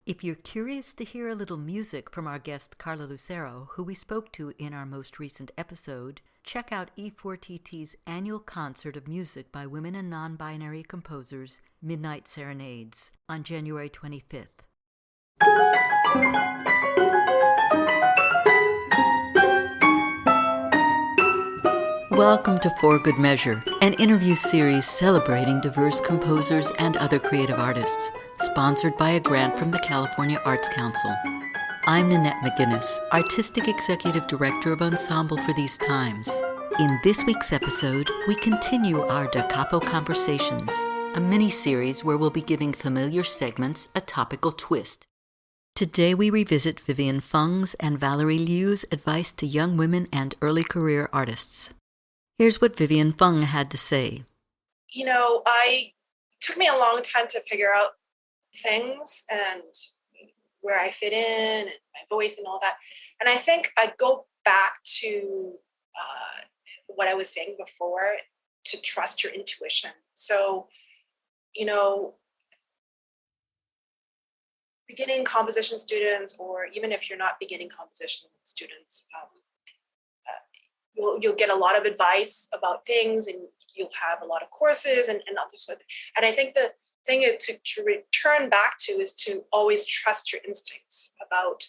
If you're curious to hear a little music from our guest Carla Lucero, who we spoke to in our most recent episode, check out E4TT's annual concert of music by women and non-binary composers, Midnight Serenades, on January 25th. Welcome to For Good Measure, an interview series celebrating diverse composers and other creative artists, sponsored by a grant from the California Arts Council. I'm Nanette McGuinness, Artistic Executive Director of Ensemble for these times. In this week's episode, we continue our Da Capo Conversations, a mini-series where we'll be giving familiar segments a topical twist. Today we revisit Vivian Fung's and Valerie Liu's advice to young women and early career artists. Here's what Vivian Fung had to say. It took me a long time to figure out things and where I fit in and my voice and all that. And I think I go back to what I was saying before, to trust your intuition. So, beginning composition students, or even if you're not beginning composition students, you'll get a lot of advice about things, and you'll have a lot of courses and other stuff. And I think the thing is to return back to is to always trust your instincts about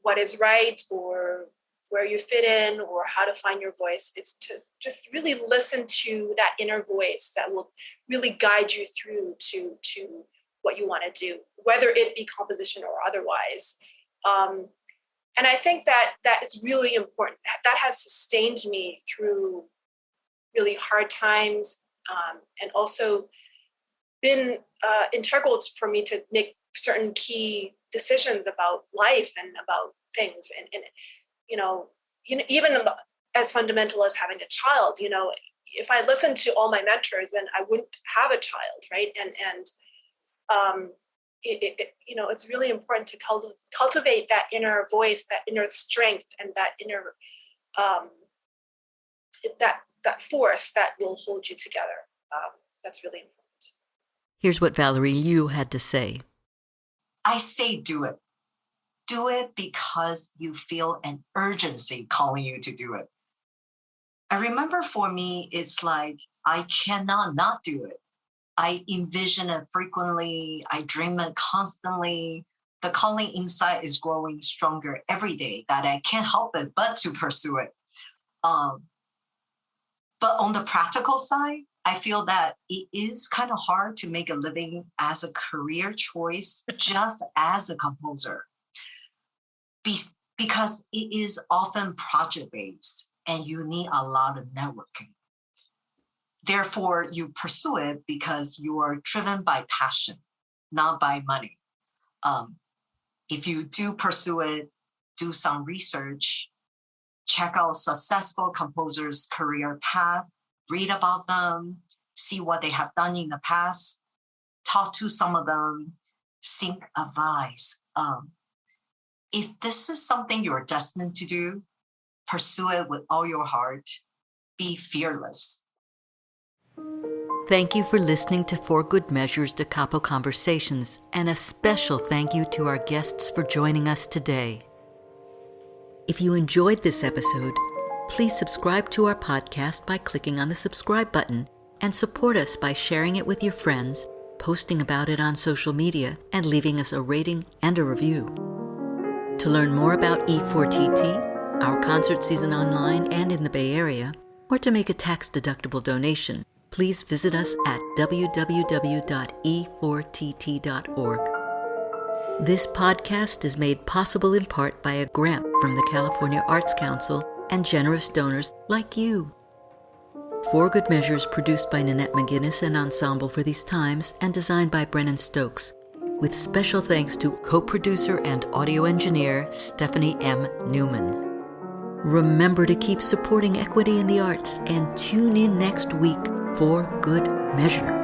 what is right or where you fit in or how to find your voice. Is to just really listen to that inner voice that will really guide you through to what you want to do, whether it be composition or otherwise. And I think that is really important. That has sustained me through really hard times, and also been integral for me to make certain key decisions about life and about things. And even as fundamental as having a child, if I listened to all my mentors, then I wouldn't have a child, right? It's really important to cultivate that inner voice, that inner strength, and that inner that force that will hold you together. That's really important. Here's what Valerie Liu had to say. I say do it. Do it because you feel an urgency calling you to do it. I remember for me, it's like I cannot not do it. I envision it frequently. I dream it constantly. The calling inside is growing stronger every day that I can't help it but to pursue it. But on the practical side, I feel that it is kind of hard to make a living as a career choice just as a composer. Because it is often project-based and you need a lot of networking. Therefore, you pursue it because you are driven by passion, not by money. If you do pursue it, do some research, check out successful composers' career path, read about them, see what they have done in the past, talk to some of them, seek advice. If this is something you're destined to do, pursue it with all your heart. Be fearless. Thank you for listening to For Good Measure's Da Capo Conversations, and a special thank you to our guests for joining us today. If you enjoyed this episode, please subscribe to our podcast by clicking on the subscribe button, and support us by sharing it with your friends, posting about it on social media, and leaving us a rating and a review. To learn more about E4TT, our concert season online and in the Bay Area, or to make a tax-deductible donation, please visit us at www.e4tt.org. This podcast is made possible in part by a grant from the California Arts Council and generous donors like you. For Good Measure is produced by Nanette McGuinness and Ensemble for these times, and designed by Brennan Stokes, with special thanks to co-producer and audio engineer Stephanie M. Neumann. Remember to keep supporting equity in the arts, and tune in next week for Good Measure.